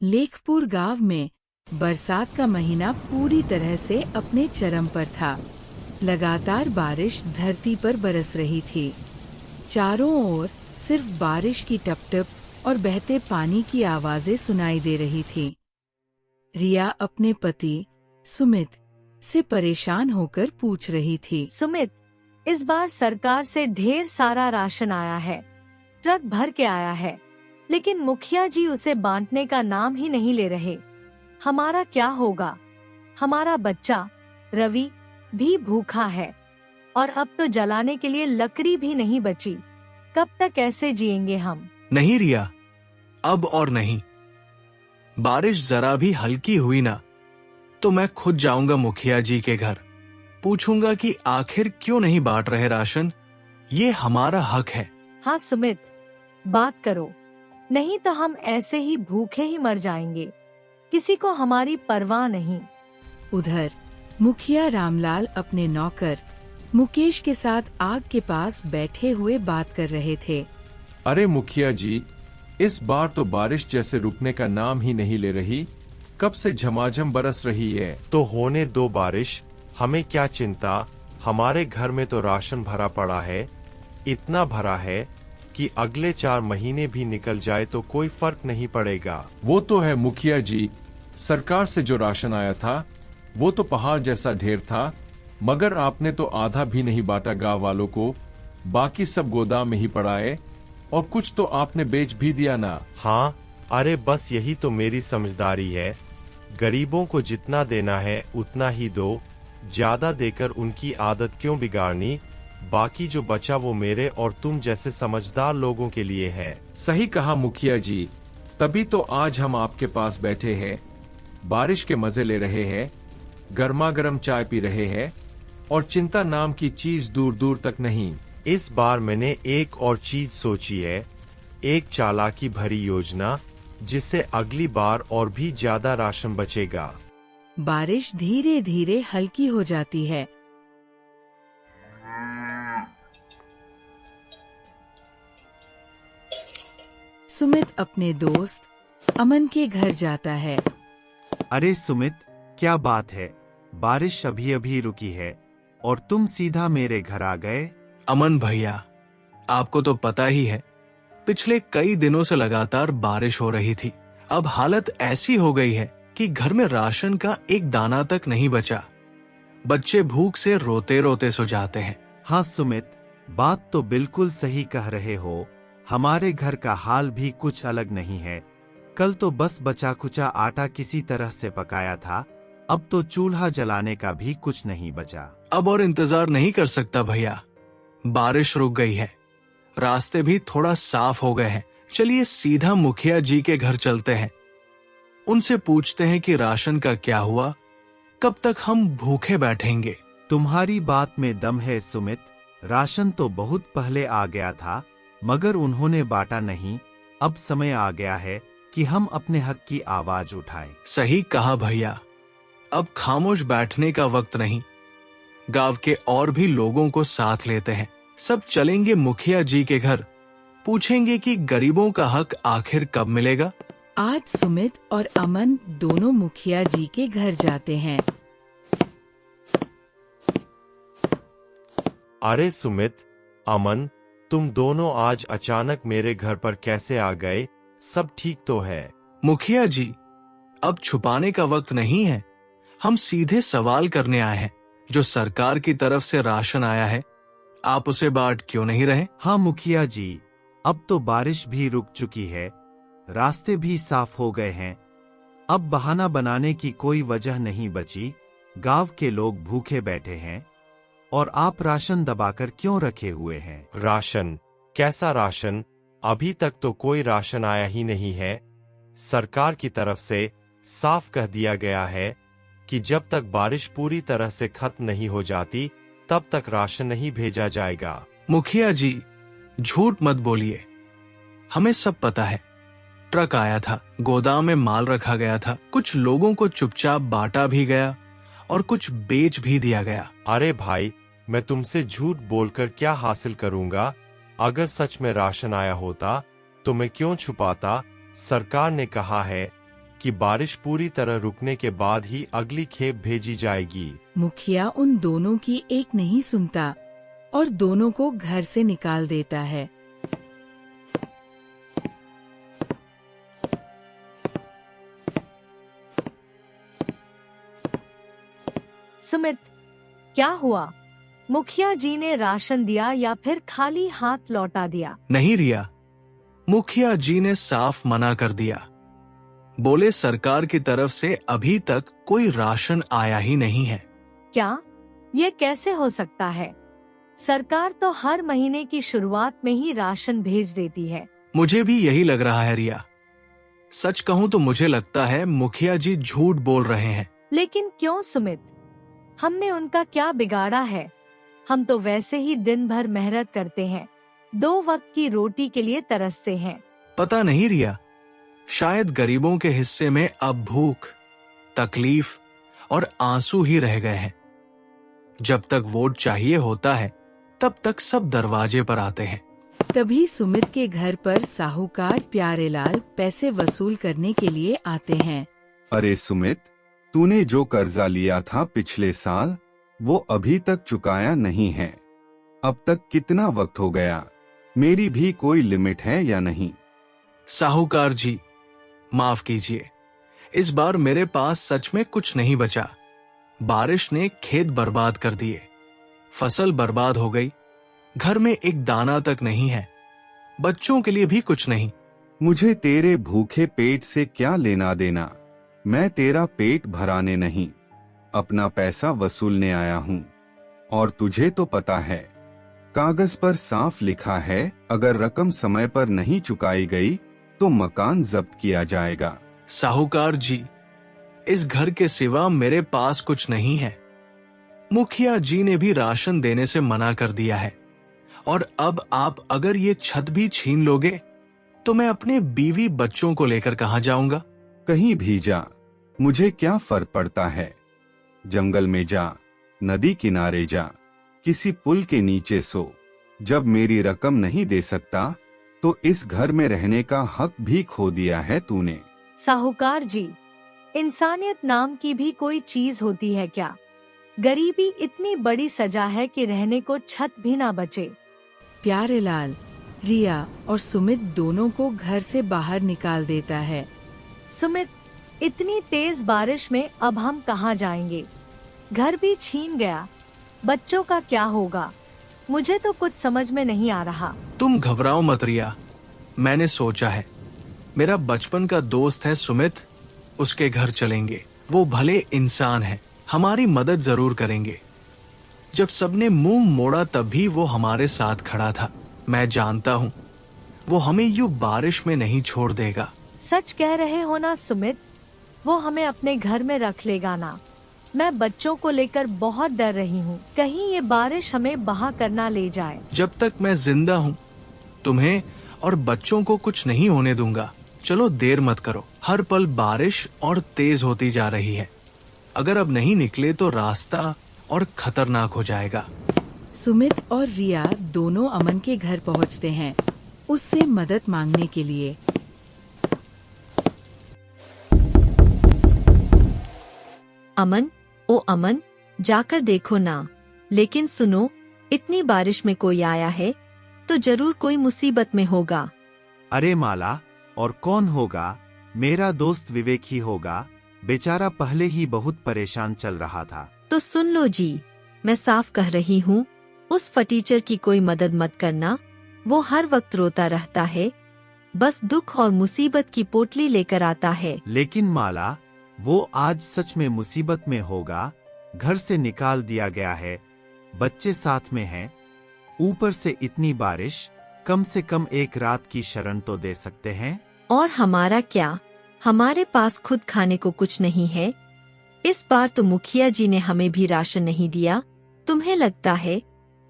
लेखपुर गांव में बरसात का महीना पूरी तरह से अपने चरम पर था। लगातार बारिश धरती पर बरस रही थी। चारों ओर सिर्फ बारिश की टप-टप और बहते पानी की आवाजें सुनाई दे रही थीं। रिया अपने पति सुमित से परेशान होकर पूछ रही थी। सुमित, इस बार सरकार से ढेर सारा राशन आया है, ट्रक भर के आया है, लेकिन मुखिया जी उसे बांटने का नाम ही नहीं ले रहे। हमारा क्या होगा? हमारा बच्चा रवि भी भूखा है और अब तो जलाने के लिए लकड़ी भी नहीं बची। कब तक ऐसे जिएंगे हम? नहीं रिया, अब और नहीं। बारिश जरा भी हल्की हुई ना तो मैं खुद जाऊंगा मुखिया जी के घर, पूछूंगा कि आखिर क्यों नहीं बांट रहे राशन। ये हमारा हक है। हाँ सुमित, बात करो, नहीं तो हम ऐसे ही भूखे ही मर जाएंगे। किसी को हमारी परवाह नहीं। उधर मुखिया रामलाल अपने नौकर मुकेश के साथ आग के पास बैठे हुए बात कर रहे थे। अरे मुखिया जी, इस बार तो बारिश जैसे रुकने का नाम ही नहीं ले रही। कब से झमाझम बरस रही है। तो होने दो बारिश, हमें क्या चिंता। हमारे घर में तो राशन भरा पड़ा है, इतना भरा है कि अगले 4 महीने भी निकल जाए तो कोई फर्क नहीं पड़ेगा। वो तो है मुखिया जी, सरकार से जो राशन आया था वो तो पहाड़ जैसा ढेर था, मगर आपने तो आधा भी नहीं बांटा गांव वालों को। बाकी सब गोदाम में ही पड़ा है और कुछ तो आपने बेच भी दिया ना। हाँ, अरे बस यही तो मेरी समझदारी है। गरीबों को जितना देना है उतना ही दो, ज्यादा देकर उनकी आदत क्यों बिगाड़नी। बाकी जो बचा वो मेरे और तुम जैसे समझदार लोगों के लिए है। सही कहा मुखिया जी, तभी तो आज हम आपके पास बैठे हैं, बारिश के मजे ले रहे हैं, गर्मा गर्म चाय पी रहे हैं और चिंता नाम की चीज दूर दूर तक नहीं। इस बार मैंने एक और चीज सोची है, एक चालाकी भरी योजना, जिससे अगली बार और भी ज्यादा राशन बचेगा। बारिश धीरे धीरे हल्की हो जाती है। सुमित अपने दोस्त अमन के घर जाता है। अरे सुमित, क्या बात है? बारिश अभी अभी रुकी है और तुम सीधा मेरे घर आ गए। अमन भैया, आपको तो पता ही है, पिछले कई दिनों से लगातार बारिश हो रही थी। अब हालत ऐसी हो गई है कि घर में राशन का एक दाना तक नहीं बचा। बच्चे भूख से रोते रोते सो जाते हैं। हाँ सुमित, बात तो बिल्कुल सही कह रहे हो। हमारे घर का हाल भी कुछ अलग नहीं है। कल तो बस बचा खुचा आटा किसी तरह से पकाया था, अब तो चूल्हा जलाने का भी कुछ नहीं बचा। अब और इंतजार नहीं कर सकता भैया, बारिश रुक गई है, रास्ते भी थोड़ा साफ हो गए हैं। चलिए सीधा मुखिया जी के घर चलते हैं, उनसे पूछते हैं कि राशन का क्या हुआ, कब तक हम भूखे बैठेंगे। तुम्हारी बात में दम है सुमित, राशन तो बहुत पहले आ गया था, मगर उन्होंने बांटा नहीं। अब समय आ गया है कि हम अपने हक की आवाज उठाएं। सही कहा भैया, अब खामोश बैठने का वक्त नहीं। गांव के और भी लोगों को साथ लेते हैं, सब चलेंगे मुखिया जी के घर, पूछेंगे कि गरीबों का हक आखिर कब मिलेगा। आज सुमित और अमन दोनों मुखिया जी के घर जाते हैं। अरे सुमित, अमन, तुम दोनों आज अचानक मेरे घर पर कैसे आ गए? सब ठीक तो है? मुखिया जी, अब छुपाने का वक्त नहीं है, हम सीधे सवाल करने आए हैं। जो सरकार की तरफ से राशन आया है, आप उसे बांट क्यों नहीं रहे? हाँ मुखिया जी, अब तो बारिश भी रुक चुकी है, रास्ते भी साफ हो गए हैं। अब बहाना बनाने की कोई वजह नहीं बची। गांव के लोग भूखे बैठे हैं और आप राशन दबाकर क्यों रखे हुए हैं? राशन? कैसा राशन? अभी तक तो कोई राशन आया ही नहीं है। सरकार की तरफ से साफ कह दिया गया है कि जब तक बारिश पूरी तरह से खत्म नहीं हो जाती तब तक राशन नहीं भेजा जाएगा। मुखिया जी, झूठ मत बोलिए, हमें सब पता है। ट्रक आया था, गोदाम में माल रखा गया था, कुछ लोगों को चुपचाप बांटा भी गया और कुछ बेच भी दिया गया। अरे भाई, मैं तुमसे झूठ बोलकर क्या हासिल करूंगा? अगर सच में राशन आया होता तो मैं क्यों छुपाता? सरकार ने कहा है कि बारिश पूरी तरह रुकने के बाद ही अगली खेप भेजी जाएगी। मुखिया उन दोनों की एक नहीं सुनता और दोनों को घर से निकाल देता है। सुमित, क्या हुआ? मुखिया जी ने राशन दिया या फिर खाली हाथ लौटा दिया? नहीं रिया, मुखिया जी ने साफ मना कर दिया। बोले सरकार की तरफ से अभी तक कोई राशन आया ही नहीं है। क्या ये कैसे हो सकता है? सरकार तो हर महीने की शुरुआत में ही राशन भेज देती है। मुझे भी यही लग रहा है रिया। सच कहूं तो मुझे लगता है मुखिया जी झूठ बोल रहे हैं। लेकिन क्यों सुमित? हमने उनका क्या बिगाड़ा है? हम तो वैसे ही दिन भर मेहनत करते हैं, 2 वक्त की रोटी के लिए तरसते हैं। पता नहीं रिया, शायद गरीबों के हिस्से में अब भूख, तकलीफ और आंसू ही रह गए हैं। जब तक वोट चाहिए होता है तब तक सब दरवाजे पर आते हैं। तभी सुमित के घर पर साहूकार प्यारेलाल पैसे वसूल करने के लिए आते हैं। अरे सुमित, तूने जो कर्जा लिया था पिछले साल, वो अभी तक चुकाया नहीं है। अब तक कितना वक्त हो गया? मेरी भी कोई लिमिट है या नहीं? साहूकार जी, माफ कीजिए, इस बार मेरे पास सच में कुछ नहीं बचा। बारिश ने खेत बर्बाद कर दिए, फसल बर्बाद हो गई, घर में एक दाना तक नहीं है, बच्चों के लिए भी कुछ नहीं। मुझे तेरे भूखे पेट से क्या लेना देना? मैं तेरा पेट भराने नहीं, अपना पैसा वसूलने आया हूँ। और तुझे तो पता है, कागज पर साफ लिखा है, अगर रकम समय पर नहीं चुकाई गई तो मकान जब्त किया जाएगा। साहूकार जी, इस घर के सिवा मेरे पास कुछ नहीं है। मुखिया जी ने भी राशन देने से मना कर दिया है, और अब आप अगर ये छत भी छीन लोगे तो मैं अपने बीवी बच्चों को लेकर कहाँ जाऊंगा? कहीं भी जा, मुझे क्या फर्क पड़ता है। जंगल में जा, नदी किनारे जा, किसी पुल के नीचे सो। जब मेरी रकम नहीं दे सकता तो इस घर में रहने का हक भी खो दिया है तूने। साहूकार जी, इंसानियत नाम की भी कोई चीज होती है क्या? गरीबी इतनी बड़ी सजा है कि रहने को छत भी ना बचे। प्यारेलाल रिया और सुमित दोनों को घर से बाहर निकाल देता है। सुमित, इतनी तेज बारिश में अब हम कहाँ जाएंगे? घर भी छीन गया, बच्चों का क्या होगा? मुझे तो कुछ समझ में नहीं आ रहा। तुम घबराओ मत रिया, मैंने सोचा है। मेरा बचपन का दोस्त है सुमित, उसके घर चलेंगे। वो भले इंसान है, हमारी मदद जरूर करेंगे। जब सबने मुंह मोड़ा तब भी वो हमारे साथ खड़ा था। मैं जानता हूँ वो हमें यूं बारिश में नहीं छोड़ देगा। सच कह रहे हो ना सुमित? वो हमें अपने घर में रख लेगा ना? मैं बच्चों को लेकर बहुत डर रही हूँ, कहीं ये बारिश हमें बहा कर ना ले जाए। जब तक मैं जिंदा हूँ तुम्हें और बच्चों को कुछ नहीं होने दूंगा। चलो देर मत करो, हर पल बारिश और तेज होती जा रही है। अगर अब नहीं निकले तो रास्ता और खतरनाक हो जाएगा। सुमित और रिया दोनों अमन के घर पहुंचते हैं, उससे मदद मांगने के लिए। अमन, ओ अमन, जाकर देखो ना। लेकिन सुनो, इतनी बारिश में कोई आया है तो जरूर कोई मुसीबत में होगा। अरे माला, और कौन होगा? मेरा दोस्त विवेक ही होगा। बेचारा पहले ही बहुत परेशान चल रहा था। तो सुन लो जी, मैं साफ कह रही हूँ, उस फटीचर की कोई मदद मत करना। वो हर वक्त रोता रहता है, बस दुख और मुसीबत की पोटली लेकर आता है। लेकिन माला, वो आज सच में मुसीबत में होगा। घर से निकाल दिया गया है, बच्चे साथ में हैं, ऊपर से इतनी बारिश। कम से कम एक रात की शरण तो दे सकते हैं। और हमारा क्या? हमारे पास खुद खाने को कुछ नहीं है। इस बार तो मुखिया जी ने हमें भी राशन नहीं दिया। तुम्हें लगता है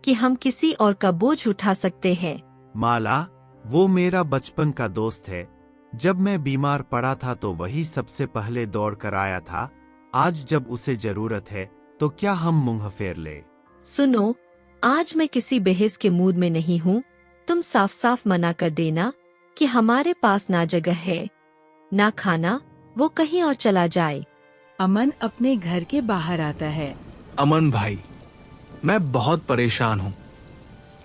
कि हम किसी और का बोझ उठा सकते हैं? माला, वो मेरा बचपन का दोस्त है। जब मैं बीमार पड़ा था तो वही सबसे पहले दौड़ कर आया था। आज जब उसे जरूरत है तो क्या हम मुंह फेर ले? सुनो, आज मैं किसी बहस के मूड में नहीं हूँ। तुम साफ साफ मना कर देना कि हमारे पास ना जगह है, ना खाना, वो कहीं और चला जाए। अमन अपने घर के बाहर आता है। अमन भाई, मैं बहुत परेशान हूँ।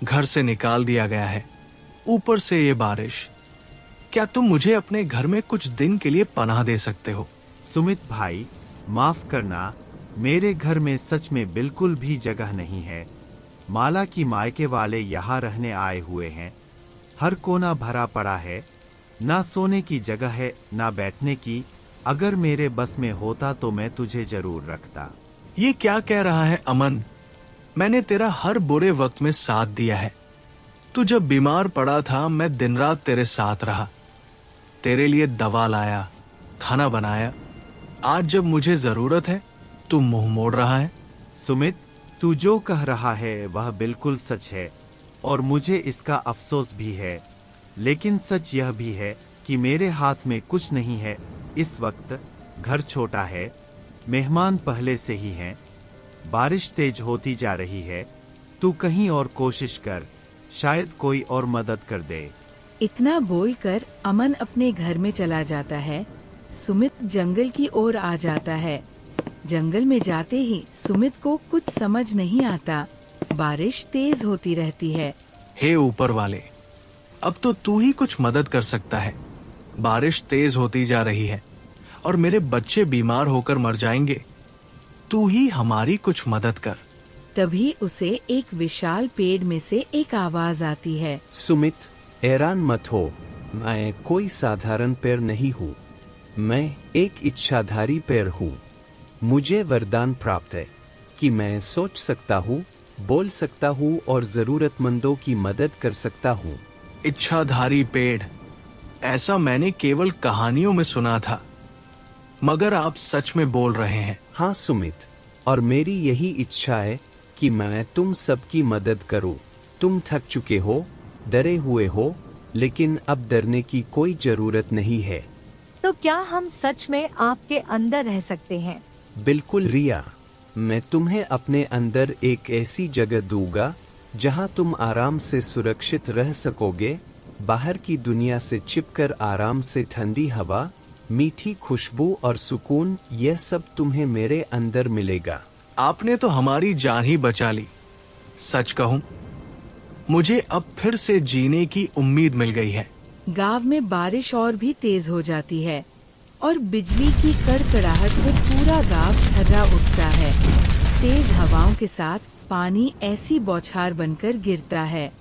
घर से निकाल दिया गया है, ऊपर से ये बारिश। क्या तुम मुझे अपने घर में कुछ दिन के लिए पनाह दे सकते हो? सुमित भाई, माफ करना, मेरे घर में सच में बिल्कुल भी जगह नहीं है। माला की मायके वाले यहाँ रहने आए हुए हैं। हर कोना भरा पड़ा है, ना सोने की जगह है ना बैठने की। अगर मेरे बस में होता तो मैं तुझे जरूर रखता। ये क्या कह रहा है अमन? मैंने तेरा हर बुरे वक्त में साथ दिया है। तू जब बीमार पड़ा था, मैं दिन रात तेरे साथ रहा, तेरे लिए दवा लाया, खाना बनाया। आज जब मुझे जरूरत है, तू मुंह मोड़ रहा है। सुमित, तू जो कह रहा है वह बिल्कुल सच है और मुझे इसका अफसोस भी है। लेकिन सच यह भी है कि मेरे हाथ में कुछ नहीं है इस वक्त। घर छोटा है, मेहमान पहले से ही हैं, बारिश तेज होती जा रही है। तू कहीं और कोशिश कर, शायद कोई और मदद कर दे। इतना बोलकर अमन अपने घर में चला जाता है। सुमित जंगल की ओर आ जाता है। जंगल में जाते ही सुमित को कुछ समझ नहीं आता। बारिश तेज होती रहती है। हे ऊपर वाले, अब तो तू ही कुछ मदद कर सकता है। बारिश तेज होती जा रही है और मेरे बच्चे बीमार होकर मर जाएंगे। तू ही हमारी कुछ मदद कर। तभी उसे एक विशाल पेड़ में से एक आवाज आती है। सुमित, हैरान मत हो, मैं कोई साधारण पेड़ नहीं हूँ। मैं एक इच्छाधारी पेड़ हूँ। मुझे वरदान प्राप्त है कि मैं सोच सकता हूँ, बोल सकता हूँ और जरूरतमंदों की मदद कर सकता हूँ। इच्छाधारी पेड़, ऐसा मैंने केवल कहानियों में सुना था, मगर आप सच में बोल रहे हैं। हाँ सुमित, और मेरी यही इच्छा है कि मैं तुम सबकी मदद करूं। तुम थक चुके हो, डरे हुए हो, लेकिन अब डरने की कोई जरूरत नहीं है। तो क्या हम सच में आपके अंदर रह सकते हैं? बिल्कुल रिया, मैं तुम्हें अपने अंदर एक ऐसी जगह दूंगा जहां तुम आराम से सुरक्षित रह सकोगे। बाहर की दुनिया से छिपकर आराम से ठंडी हवा, मीठी खुशबू और सुकून, यह सब तुम्हें मेरे अंदर मिलेगा। आपने तो हमारी जान ही बचा ली। सच कहूं, मुझे अब फिर से जीने की उम्मीद मिल गई है। गांव में बारिश और भी तेज हो जाती है और बिजली की कड़कड़ाहट से पूरा गांव थर्रा उठता है। तेज हवाओं के साथ पानी ऐसी बौछार बनकर गिरता है।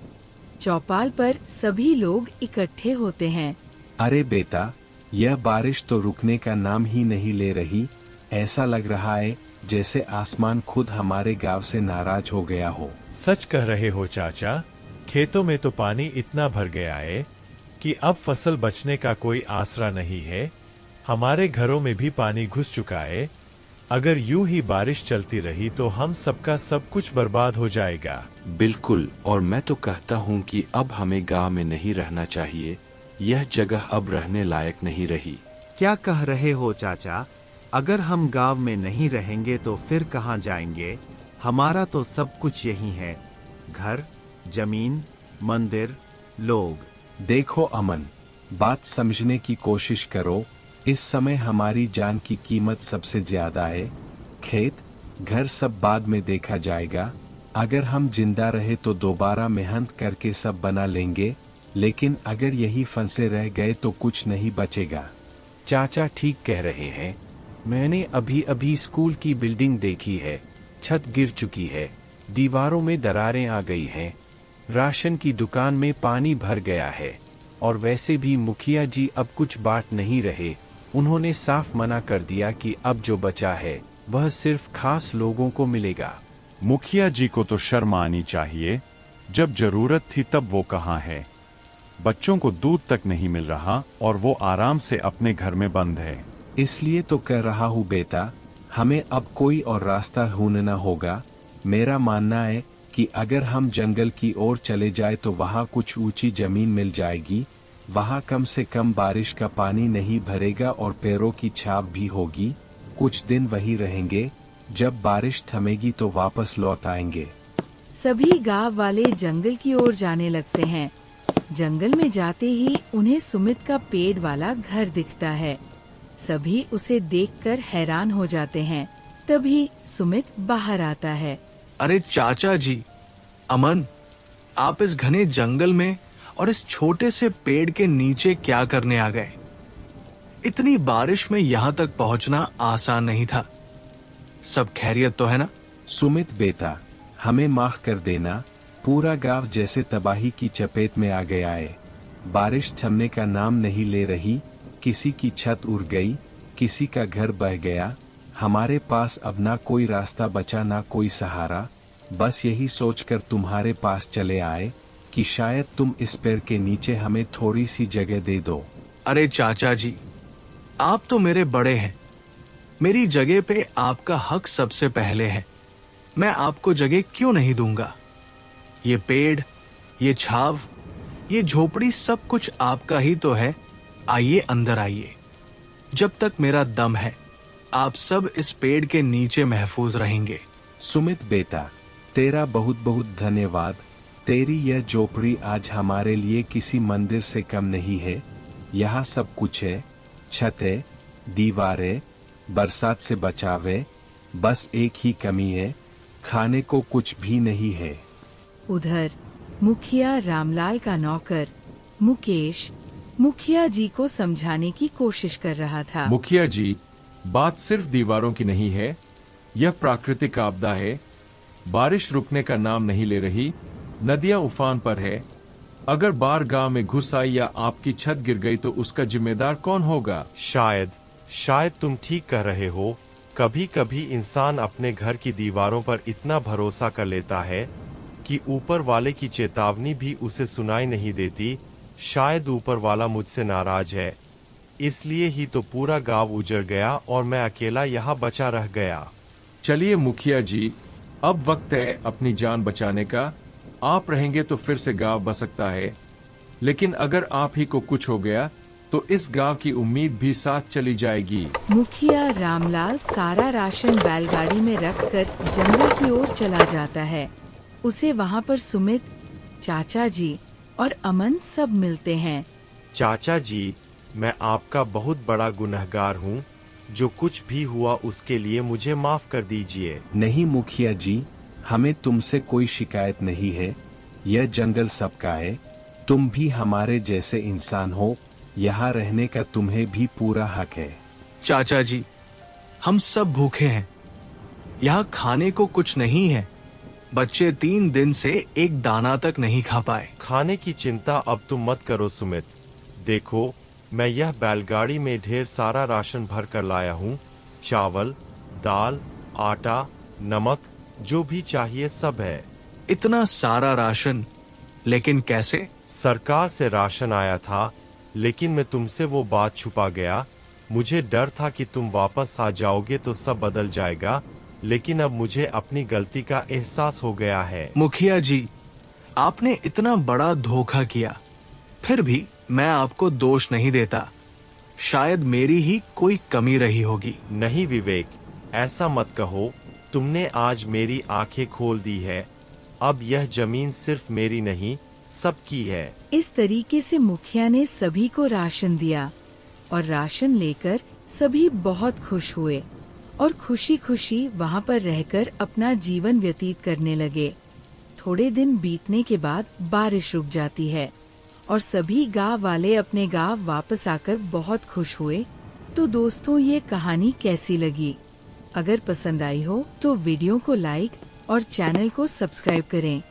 चौपाल पर सभी लोग इकट्ठे होते हैं। अरे बेटा, यह बारिश तो रुकने का नाम ही नहीं ले रही। ऐसा लग रहा है जैसे आसमान खुद हमारे गांव से नाराज हो गया हो। सच कह रहे हो चाचा, खेतों में तो पानी इतना भर गया है कि अब फसल बचने का कोई आसरा नहीं है। हमारे घरों में भी पानी घुस चुका है। अगर यूं ही बारिश चलती रही तो हम सबका सब कुछ बर्बाद हो जाएगा। बिल्कुल, और मैं तो कहता हूँ कि अब हमें गांव में नहीं रहना चाहिए। यह जगह अब रहने लायक नहीं रही। क्या कह रहे हो चाचा? अगर हम गांव में नहीं रहेंगे तो फिर कहाँ जाएंगे? हमारा तो सब कुछ यही है, घर, जमीन, मंदिर, लोग। देखो अमन, बात समझने की कोशिश करो। इस समय हमारी जान की कीमत सबसे ज्यादा है। खेत, घर सब बाद में देखा जाएगा। अगर हम जिंदा रहे तो दोबारा मेहनत करके सब बना लेंगे, लेकिन अगर यही फंसे रह गए तो कुछ नहीं बचेगा। चाचा ठीक कह रहे हैं। मैंने अभी अभी स्कूल की बिल्डिंग देखी है। छत गिर चुकी है, दीवारों में दरारें आ गई हैं, राशन की दुकान में पानी भर गया है, और वैसे भी मुखिया जी अब कुछ बांट नहीं रहे। उन्होंने साफ मना कर दिया कि अब जो बचा है वह सिर्फ खास लोगों को मिलेगा। मुखिया जी को तो शर्म आनी चाहिए। जब जरूरत थी तब वो कहाँ है? बच्चों को दूध तक नहीं मिल रहा और वो आराम से अपने घर में बंद है। इसलिए तो कह रहा हूँ बेटा, हमें अब कोई और रास्ता ढूंढना होगा। मेरा मानना है कि अगर हम जंगल की ओर चले जाए तो वहाँ कुछ ऊंची जमीन मिल जाएगी। वहाँ कम से कम बारिश का पानी नहीं भरेगा और पैरों की छाप भी होगी। कुछ दिन वहीं रहेंगे, जब बारिश थमेगी तो वापस लौट आएंगे। सभी गांव वाले जंगल की ओर जाने लगते हैं। जंगल में जाते ही उन्हें सुमित का पेड़ वाला घर दिखता है। सभी उसे देखकर हैरान हो जाते हैं। तभी सुमित बाहर आता है। अरे चाचा जी, अमन, आप इस घने जंगल में और इस छोटे से पेड़ के नीचे क्या करने आ गए? इतनी बारिश में यहाँ तक पहुँचना आसान नहीं था। सब खैरियत तो है ना? सुमित बेटा, हमें माफ कर देना। पूरा गांव जैसे तबाही की चपेट में आ गया है। बारिश थमने का नाम नहीं ले रही। किसी की छत उड़ गई, किसी का घर बह गया। हमारे पास अब ना कोई रास्ता बचा, ना कोई सहारा। बस यही सोचकर तुम्हारे पास चले आए कि शायद तुम इस पेड़ के नीचे हमें थोड़ी सी जगह दे दो। अरे चाचा जी, आप तो मेरे बड़े हैं। मेरी जगह पे आपका हक सबसे पहले है। मैं आपको जगह क्यों नहीं दूंगा? ये पेड़, ये छाव, ये झोपड़ी, सब कुछ आपका ही तो है। आइए अंदर आइए। जब तक मेरा दम है, आप सब इस पेड़ के नीचे महफूज रहेंगे। सुमित बेटा, तेरा बहुत बहुत धन्यवाद। तेरी यह झोपड़ी आज हमारे लिए किसी मंदिर से कम नहीं है। यहाँ सब कुछ है, छतें, दीवारें, बरसात से बचावे। बस एक ही कमी है, खाने को कुछ भी नहीं है। उधर मुखिया रामलाल का नौकर मुकेश मुखिया जी को समझाने की कोशिश कर रहा था। मुखिया जी, बात सिर्फ दीवारों की नहीं है। यह प्राकृतिक आपदा है। बारिश रुकने का नाम नहीं ले रही। नदियां उफान पर है। अगर बाढ़ गांव में घुस आई या आपकी छत गिर गई तो उसका जिम्मेदार कौन होगा? शायद तुम ठीक कह रहे हो। कभी कभी इंसान अपने घर की दीवारों पर इतना भरोसा कर लेता है कि ऊपर वाले की चेतावनी भी उसे सुनाई नहीं देती। शायद ऊपर वाला मुझसे नाराज है, इसलिए ही तो पूरा गांव उजड़ गया और मैं अकेला यहाँ बचा रह गया। चलिए मुखिया जी, अब वक्त है अपनी जान बचाने का। आप रहेंगे तो फिर से गांव बच सकता है, लेकिन अगर आप ही को कुछ हो गया तो इस गांव की उम्मीद भी साथ चली जाएगी। मुखिया रामलाल सारा राशन बैलगाड़ी में रखकर जंगल की ओर चला जाता है। उसे वहाँ पर सुमित, चाचा जी और अमन सब मिलते हैं। चाचा जी, मैं आपका बहुत बड़ा गुनहगार हूँ। जो कुछ भी हुआ उसके लिए मुझे माफ कर दीजिए। नहीं मुखिया जी, हमें तुमसे कोई शिकायत नहीं है। यह जंगल सबका है। तुम भी हमारे जैसे इंसान हो। यहाँ रहने का तुम्हें भी पूरा हक है। चाचा जी, हम सब भूखे हैं। यहाँ खाने को कुछ नहीं है। बच्चे 3 दिन से एक दाना तक नहीं खा पाए। खाने की चिंता अब तुम मत करो सुमित। देखो, मैं यह बैलगाड़ी में ढेर सारा राशन भर कर लाया हूँ। चावल, दाल, आटा, नमक, जो भी चाहिए सब है। इतना सारा राशन, लेकिन कैसे? सरकार से राशन आया था, लेकिन मैं तुमसे वो बात छुपा गया। मुझे डर था कि तुम वापस आ जाओगे तो सब बदल जाएगा, लेकिन अब मुझे अपनी गलती का एहसास हो गया है। मुखिया जी, आपने इतना बड़ा धोखा किया, फिर भी मैं आपको दोष नहीं देता। शायद मेरी ही कोई कमी रही होगी। नहीं विवेक, ऐसा मत कहो। तुमने आज मेरी आंखें खोल दी है। अब यह जमीन सिर्फ मेरी नहीं, सबकी है। इस तरीके से मुखिया ने सभी को राशन दिया और राशन लेकर सभी बहुत खुश हुए और खुशी खुशी वहाँ पर रहकर अपना जीवन व्यतीत करने लगे। थोड़े दिन बीतने के बाद बारिश रुक जाती है और सभी गांव वाले अपने गांव वापस आकर बहुत खुश हुए। तो दोस्तों, ये कहानी कैसी लगी? अगर पसंद आई हो तो वीडियो को लाइक और चैनल को सब्सक्राइब करें।